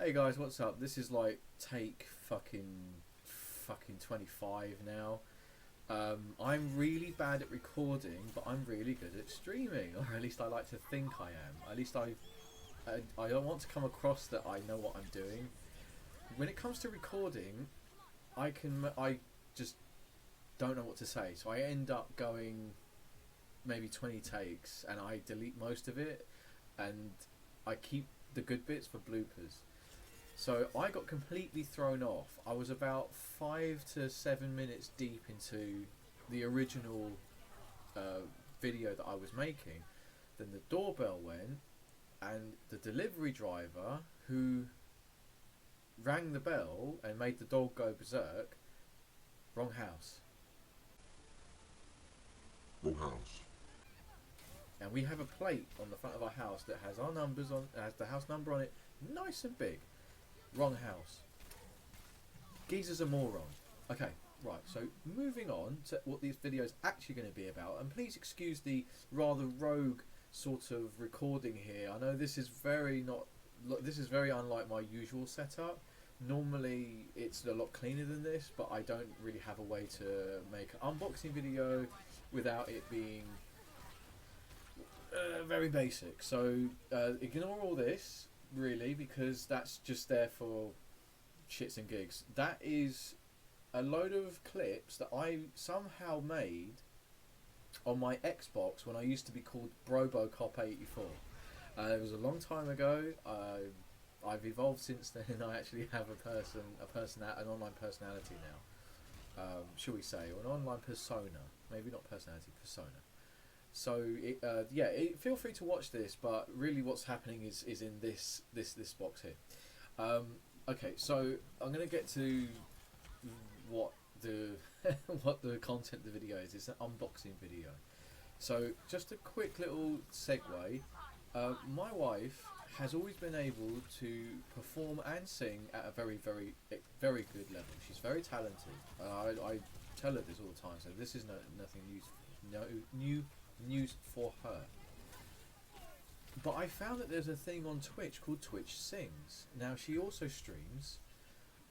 Hey guys, what's up? This is like take fucking 25 now. I'm really bad at recording, but I'm really good at streaming, or at least I like to think I am. At least I don't want to come across that I know what I'm doing. When it comes to recording, I just don't know what to say, so I end up going maybe 20 takes, and I delete most of it, and I keep the good bits for bloopers. So I got completely thrown off. I was about 5 to 7 minutes deep into the original video that I was making. Then the doorbell went, and the delivery driver who rang the bell and made the dog go berserk. Wrong house. Wrong house. And we have a plate on the front of our house that has our numbers on, has the house number on it, nice and big. Wrong house. Geezer's a moron. Okay, right, so moving on to what this video is actually going to be about, and please excuse the rather rogue sort of recording here. I know this is very unlike my usual setup. Normally it's a lot cleaner than this, but I don't really have a way to make an unboxing video without it being very basic. So ignore all this, really, because that's just there for shits and gigs. That is a load of clips that I somehow made on my Xbox when I used to be called Brobocop84. It was a long time ago. I've evolved since then, and I actually have an online personality now. Shall we say, or an online persona? Maybe not personality, persona. So feel free to watch this, but really what's happening is in this box here. Okay, so I'm going to get to what the what the content of the video is. It's an unboxing video. So just a quick little segue. My wife has always been able to perform and sing at a very good level. She's very talented. I tell her this all the time, so this is nothing new news for her. But I found that there's a thing on Twitch called Twitch Sings. Now she also streams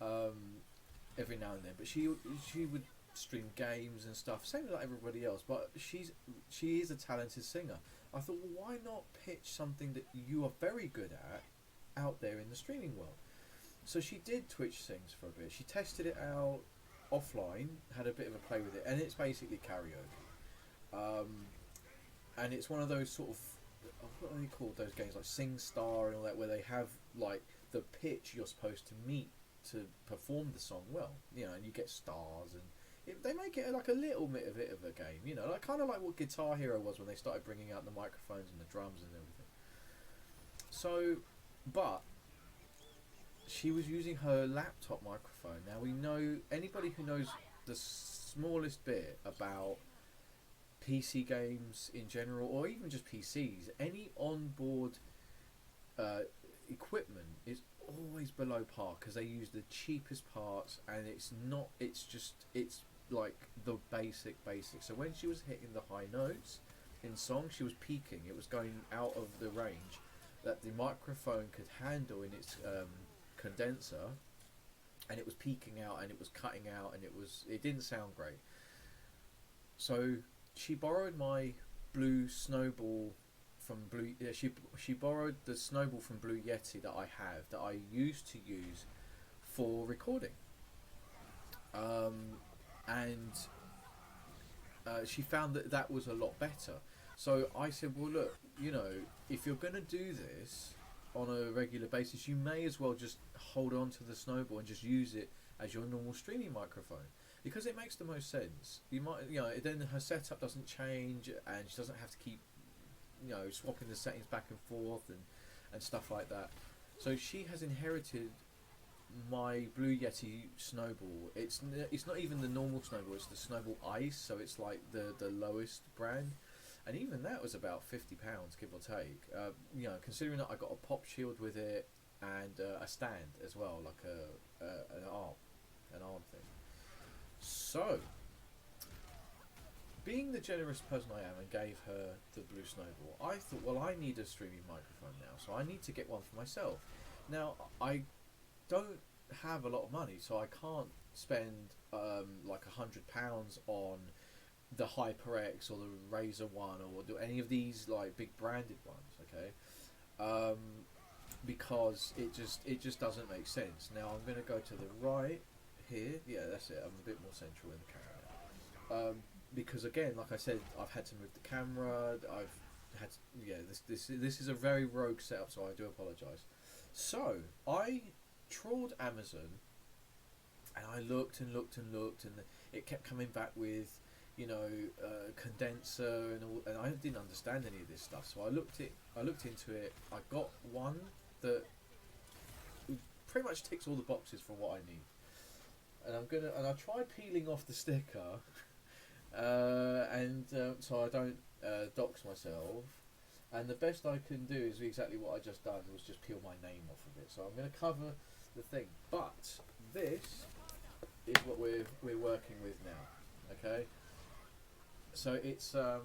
every now and then, but she would stream games and stuff, same like everybody else. But she is a talented singer. I thought, well, why not pitch something that you are very good at out there in the streaming world? So she did Twitch Sings for a bit. She tested it out offline, had a bit of a play with it, and it's basically karaoke. And it's one of those sort of, what are they called, those games like SingStar and all that, where they have like the pitch you're supposed to meet to perform the song well, and you get stars, and they make it like a little bit of a game, like kind of like what Guitar Hero was when they started bringing out the microphones and the drums and everything. So, but she was using her laptop microphone. Now we know, anybody who knows the smallest bit about PC games in general, or even just PCs, any onboard equipment is always below par because they use the cheapest parts, and it's like the basic. So when she was hitting the high notes in songs, she was peaking. It was going out of the range that the microphone could handle in its condenser, and it was peaking out, and it was cutting out, and it didn't sound great. So she borrowed my blue snowball from Blue. Yeah, she borrowed the snowball from Blue Yeti that I used to use for recording. And she found that was a lot better. So I said, well, look, if you're going to do this on a regular basis, you may as well just hold on to the snowball and just use it as your normal streaming microphone, because it makes the most sense. You might, then her setup doesn't change, and she doesn't have to keep, swapping the settings back and forth and stuff like that. So she has inherited my Blue Yeti snowball. It's not even the normal snowball, it's the snowball ice, so it's like the lowest brand, and even that was about £50, give or take. Considering that I got a pop shield with it and a stand as well, like an arm thing. So, being the generous person I am, and gave her the blue snowball, I thought, well, I need a streaming microphone now, so I need to get one for myself. Now, I don't have a lot of money, so I can't spend like £100 on the HyperX or the Razer one or do any of these like big branded ones. Okay, um, because it just doesn't make sense. Now I'm going to go to the right here. Yeah, that's it. I'm a bit more central in the camera now. Because again, like I said, I've had to move the camera. I've had to, yeah. This is a very rogue setup, so I do apologise. So I trawled Amazon, and I looked and looked and looked, and it kept coming back with, condenser and all, and I didn't understand any of this stuff. So I looked into it. I got one that pretty much ticks all the boxes for what I need, and I tried peeling off the sticker, so I don't dox myself. And the best I can do is exactly what I just done, was just peel my name off of it. So I'm going to cover the thing, but this is what we're working with now. Okay, so it says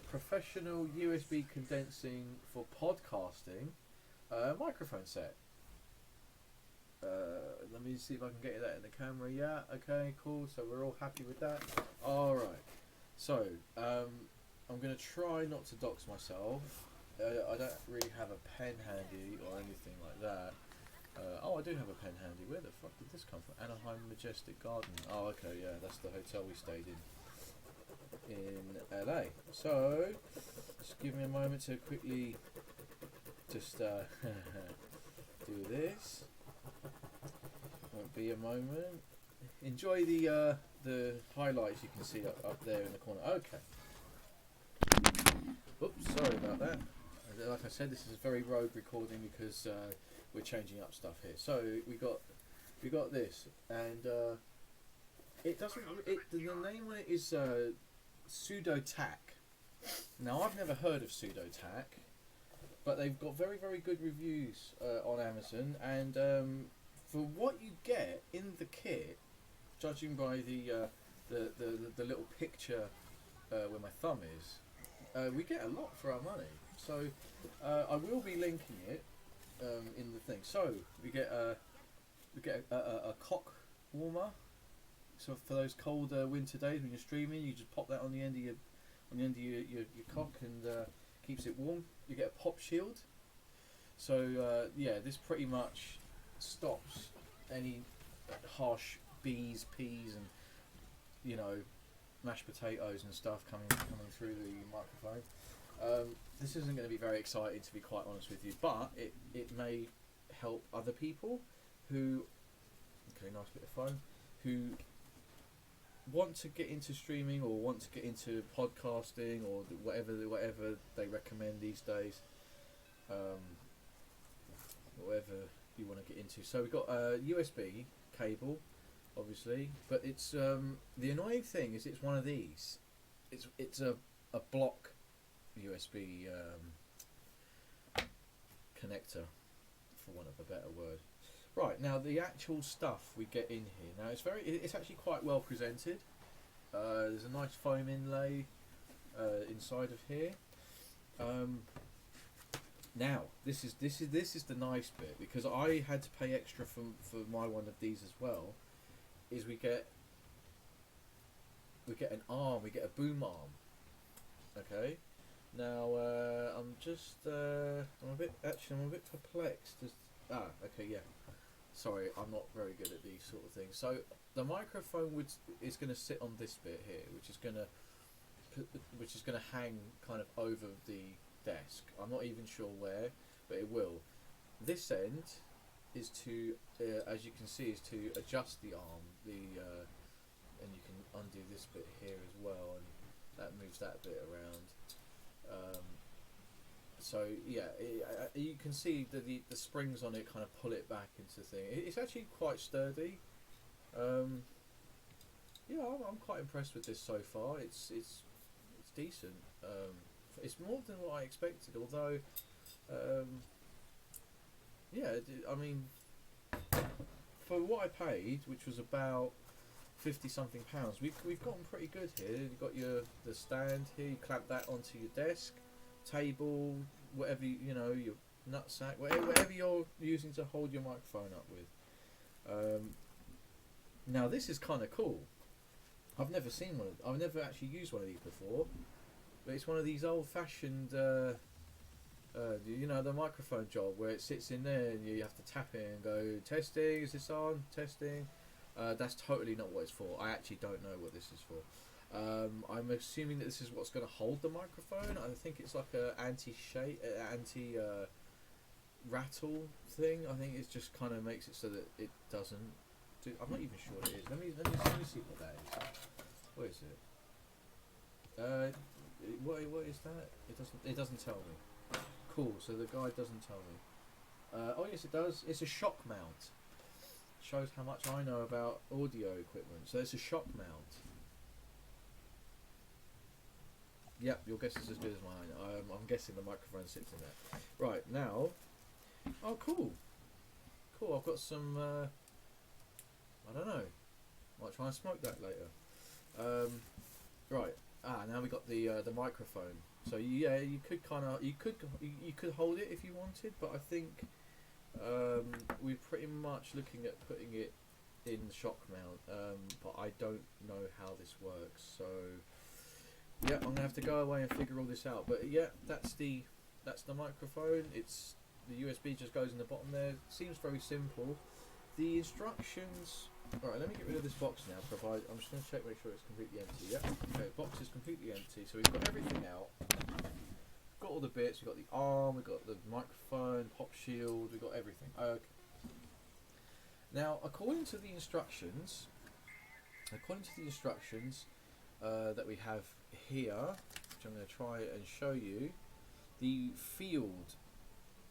professional USB condensing for podcasting microphone set. Let me see if I can get that in the camera. Yeah, okay, cool. So we're all happy with that. All right. So I'm going to try not to dox myself. I don't really have a pen handy or anything like that. I do have a pen handy. Where the fuck did this come from? Anaheim Majestic Garden. Oh, okay, yeah, that's the hotel we stayed in LA. So just give me a moment to quickly just do this. Won't be a moment. Enjoy the highlights you can see up there in the corner. Okay. Oops, sorry about that. Like I said, this is a very rogue recording because we're changing up stuff here. So we got this, and it doesn't. The name on it is SudoTack. Now I've never heard of SudoTack, but they've got very good reviews on Amazon, and for what you get in the kit, judging by the little picture where my thumb is, we get a lot for our money. So I will be linking it in the thing. So we get a cock warmer. So for those cold winter days when you're streaming, you just pop that on the end of your cock, and keeps it warm. You get a pop shield. So yeah, this pretty much stops any harsh B's, P's, and mashed potatoes and stuff coming through the microphone. This isn't going to be very exciting, to be quite honest with you, but it may help other people who, okay, nice bit of foam, who want to get into streaming or want to get into podcasting or whatever they recommend these days, whatever you want to get into. So we've got a USB cable, obviously, but it's the annoying thing is it's one of these. It's a block USB connector, for want of a better word. Right, now the actual stuff we get in here. Now it's actually quite well presented. There's a nice foam inlay inside of here. Now this is the nice bit, because I had to pay extra for my one of these as well. Is we get an arm, we get a boom arm. Okay. Now I'm a bit perplexed. Okay, yeah. Sorry, I'm not very good at these sort of things. So the microphone is going to sit on this bit here, which is going to hang kind of over the desk. I'm not even sure where, but it will. This end is to, as you can see, is to adjust the arm. And you can undo this bit here as well, and that moves that bit around. So yeah, you can see the springs on it kind of pull it back into the thing. It's actually quite sturdy. Yeah, I'm quite impressed with this so far. It's decent. It's more than what I expected, although yeah, I mean, for what I paid, which was about £50 something, we've gotten pretty good here. You've got the stand here, you clamp that onto your desk, table, whatever, your nutsack, whatever you're using to hold your microphone up with. Now this is kind of cool. I've never seen one. I've never actually used one of these before, but it's one of these old-fashioned, you know, the microphone job where it sits in there and you have to tap it and go, testing, is this on? Testing. That's totally not what it's for. I actually don't know what this is for. I'm assuming that this is what's going to hold the microphone. I think it's like a rattle thing. I think it just kind of makes it so that it doesn't. I'm not even sure what it is. Let me see what that is. What is it? What is that? It doesn't tell me. Cool. So the guide doesn't tell me. Oh yes, it does. It's a shock mount. Shows how much I know about audio equipment. So it's a shock mount. Yep, your guess is as good as mine. I'm guessing the microphone sits in there. Right now. Oh, cool. Cool. I've got some. I don't know. Might try and smoke that later. Right. Now we got the microphone. So yeah, you could hold it if you wanted, but I think we're pretty much looking at putting it in the shock mount. But I don't know how this works. So yeah, I'm gonna have to go away and figure all this out. But yeah, that's the microphone. It's the USB just goes in the bottom there. Seems very simple. The instructions. Alright, let me get rid of this box now. I'm just going to check, make sure it's completely empty. Yep. Okay, box is completely empty. So we've got everything out. Got all the bits. We've got the arm. We've got the microphone, pop shield. We've got everything. Okay. Now, according to the instructions, that we have here, which I'm going to try and show you, the field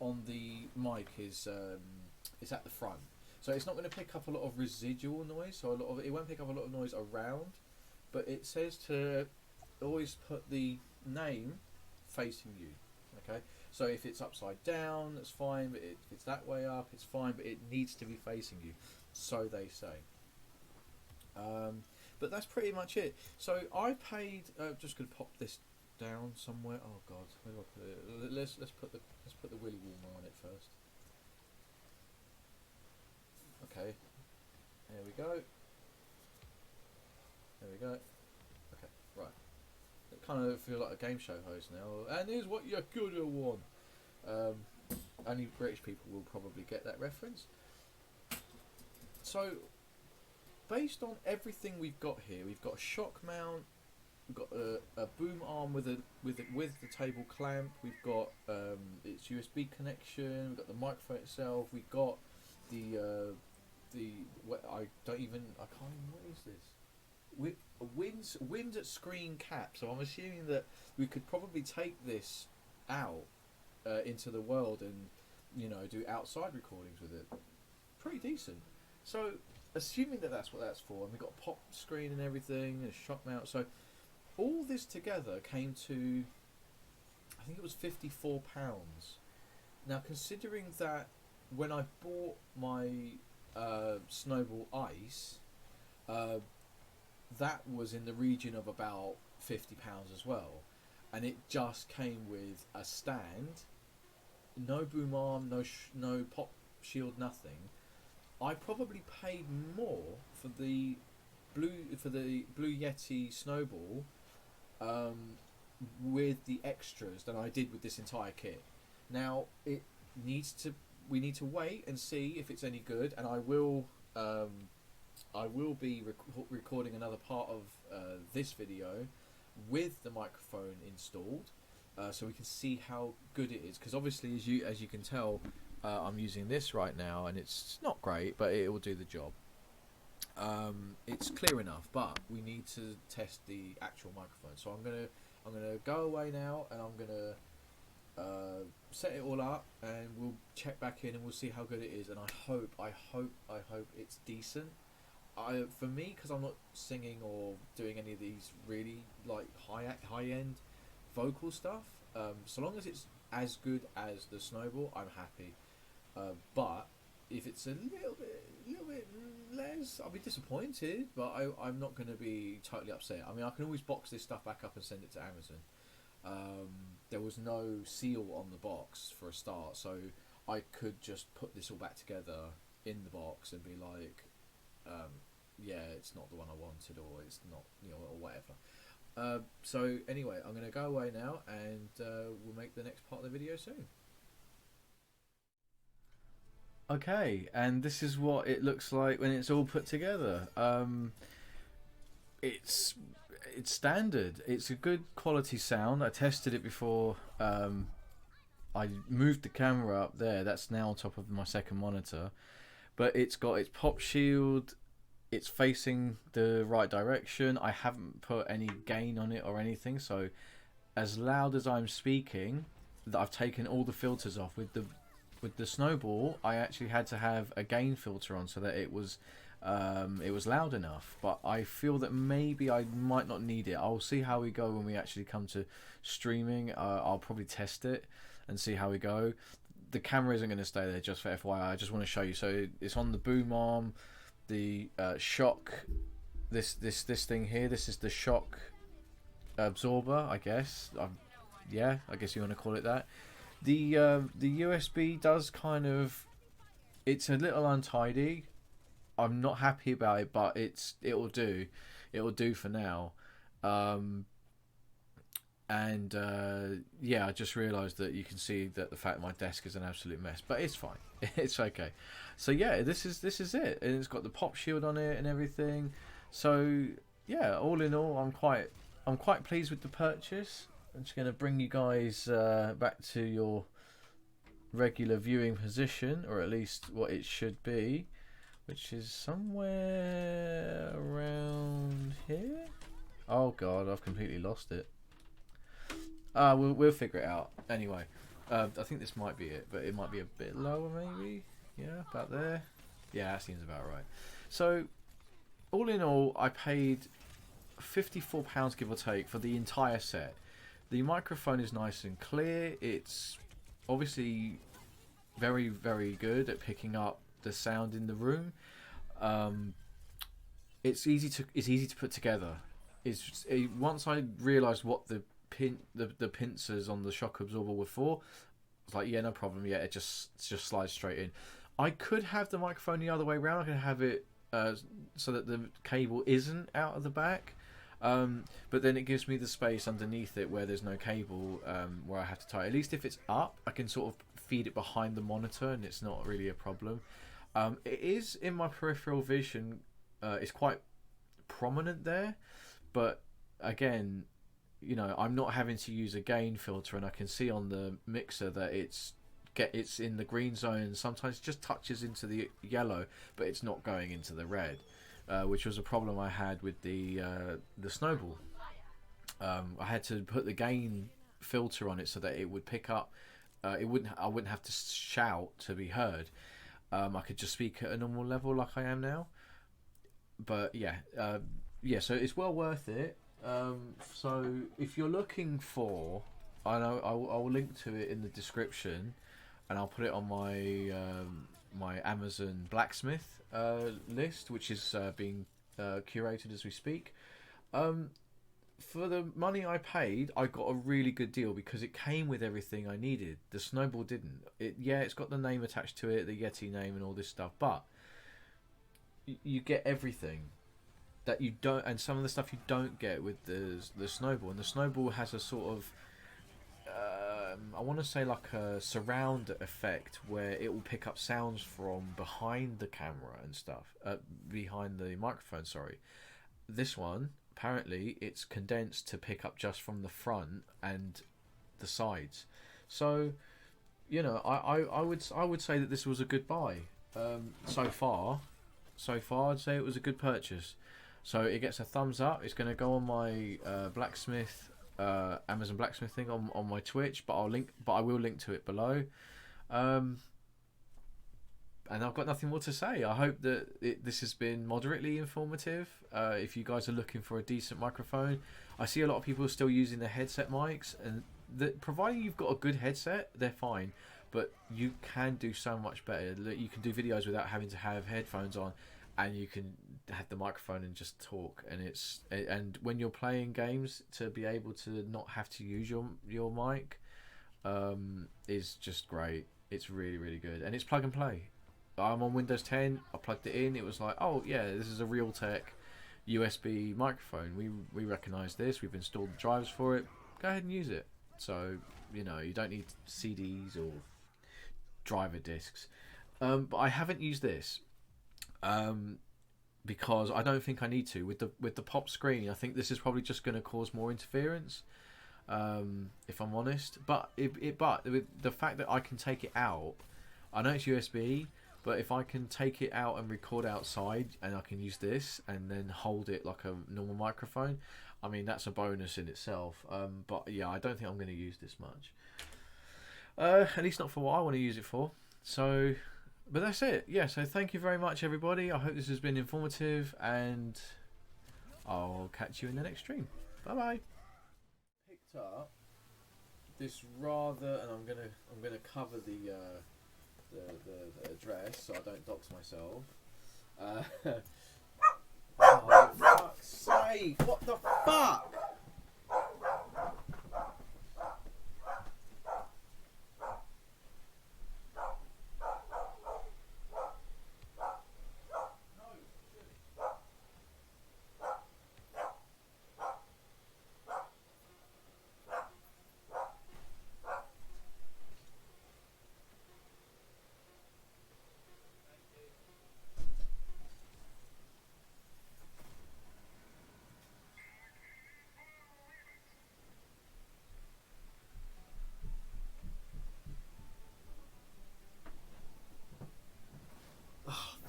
on the mic is at the front. So it's not going to pick up a lot of residual noise. So it won't pick up a lot of noise around, but it says to always put the name facing you. Okay. So if it's upside down, that's fine. But if it's that way up, it's fine. But it needs to be facing you. So they say. But that's pretty much it. So I paid. Just going to pop this down somewhere. Oh God, where do I put it? Let's put the willy warmer on it first. Okay, there we go. There we go. Okay, right. I kind of feel like a game show host now. And here's what you're gonna want. Only British people will probably get that reference. So, based on everything we've got here, we've got a shock mount. We've got a boom arm with the table clamp. We've got its USB connection. We've got the microphone itself. We've got I can't even, what is this? Wind at screen cap. So I'm assuming that we could probably take this out into the world and, you know, do outside recordings with it. Pretty decent. So assuming that that's what that's for, and we've got a pop screen and everything, and a shock mount. So all this together came to, I think it was £54. Now, considering that when I bought my Snowball Ice, that was in the region of about £50 as well, and it just came with a stand, no boom arm, no pop shield, nothing. I probably paid more for the Blue Yeti Snowball with the extras than I did with this entire kit. Now we need to wait and see if it's any good, and I will be recording another part of this video with the microphone installed, so we can see how good it is. Because obviously, as you can tell, I'm using this right now, and it's not great, but it will do the job. It's clear enough, but we need to test the actual microphone. So I'm gonna go away now, and I'm gonna set it all up, and we'll check back in and we'll see how good it is. And I hope it's decent. For me, because I'm not singing or doing any of these really like high end vocal stuff, so long as it's as good as the Snowball, I'm happy. But if it's a little bit less, I'll be disappointed, but I'm not going to be totally upset. I mean, I can always box this stuff back up and send it to Amazon. there was no seal on the box for a start, so I could just put this all back together in the box and be like, yeah, it's not the one I wanted, or it's not, you know, or whatever. So anyway, I'm going to go away now, and we'll make the next part of the video soon. Okay, and this is what it looks like when it's all put together. It's standard. It's a good quality sound. I tested it before. I moved the camera up there. That's now on top of my second monitor, but it's got its pop shield. It's facing the right direction. I haven't put any gain on it or anything, so as loud as I'm speaking, that I've taken all the filters off. With the Snowball, I actually had to have a gain filter on so that it was loud enough. But I feel that maybe I might not need it. I'll see how we go when we actually come to streaming. I'll probably test it and see how we go. The camera isn't going to stay there, just for FYI. I just want to show you. So it's on the boom arm. The shock, this thing here, this is the shock absorber, I guess. Yeah, I guess you want to call it that. The USB does kind of, it's a little untidy. I'm not happy about it, but it'll do for now. Yeah, I just realised that you can see that the fact my desk is an absolute mess, but it's fine. It's okay. So yeah, this is it, and it's got the pop shield on it and everything. So yeah, all in all, I'm quite pleased with the purchase. I'm just going to bring you guys back to your regular viewing position, or at least what it should be, which is somewhere around here. Oh god, I've completely lost it. We'll figure it out. Anyway, I think this might be it, but it might be a bit lower maybe. Yeah, about there. Yeah, that seems about right. So, all in all, I paid £54 give or take for the entire set. The microphone is nice and clear. It's obviously very, very good at picking up the sound in the room. It's easy to put together. Once I realised what the pincers on the shock absorber were for, it's like, yeah, no problem. Yeah, it just slides straight in. I could have the microphone the other way around. I could have it so that the cable isn't out of the back, but then it gives me the space underneath it where there's no cable, where I have to tie it. At least if it's up, I can sort of feed it behind the monitor, and it's not really a problem. It is in my peripheral vision. It's quite prominent there, but again, you know, I'm not having to use a gain filter, and I can see on the mixer that it's in the green zone. Sometimes it just touches into the yellow, but it's not going into the red, which was a problem I had with the Snowball. I had to put the gain filter on it so that it would pick up. I wouldn't have to shout to be heard. I could just speak at a normal level like I am now. But yeah, so it's well worth it. So if you're looking for, I'll link to it in the description, and I'll put it on my my Amazon blacksmith list, which is being curated as we speak. For the money I paid, I got a really good deal because it came with everything I needed. The Snowball didn't. It's got the name attached to it, the Yeti name and all this stuff, but you get everything that you don't, and some of the stuff you don't get with the Snowball. And the Snowball has a sort of I want to say like a surround effect where it will pick up sounds from behind the camera and stuff, behind the microphone, sorry. This one, apparently it's condensed to pick up just from the front and the sides. So, you know, I would say that this was a good buy. So far I'd say it was a good purchase. So it gets a thumbs up. It's going to go on my blacksmith, Amazon blacksmith thing on my Twitch, but I will link to it below. And I've got nothing more to say. I hope that this has been moderately informative. If you guys are looking for a decent microphone, I see a lot of people are still using the headset mics, and providing you've got a good headset, they're fine. But you can do so much better. You can do videos without having to have headphones on, and you can have the microphone and just talk, and when you're playing games, to be able to not have to use your mic is just great. It's really, really good, and it's plug and play. I'm on Windows 10. I plugged it in. It was like, oh yeah, this is a SudoTack USB microphone. We recognise this. We've installed the drivers for it. Go ahead and use it. So you don't need CDs or driver discs. But I haven't used this because I don't think I need to with the pop screen. I think this is probably just going to cause more interference. If I'm honest, but with the fact that I can take it out, I know it's USB, but if I can take it out and record outside, and I can use this and then hold it like a normal microphone, I mean that's a bonus in itself. But yeah, I don't think I'm going to use this much. At least not for what I want to use it for. So, but that's it. Yeah. So thank you very much, everybody. I hope this has been informative, and I'll catch you in the next stream. Bye bye. Picked up this rather, and I'm gonna cover the address so I don't dox myself. Oh, fuck's sake! What the fuck?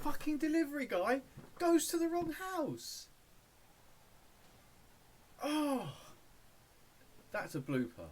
Fucking delivery guy goes to the wrong house. Oh, that's a blooper.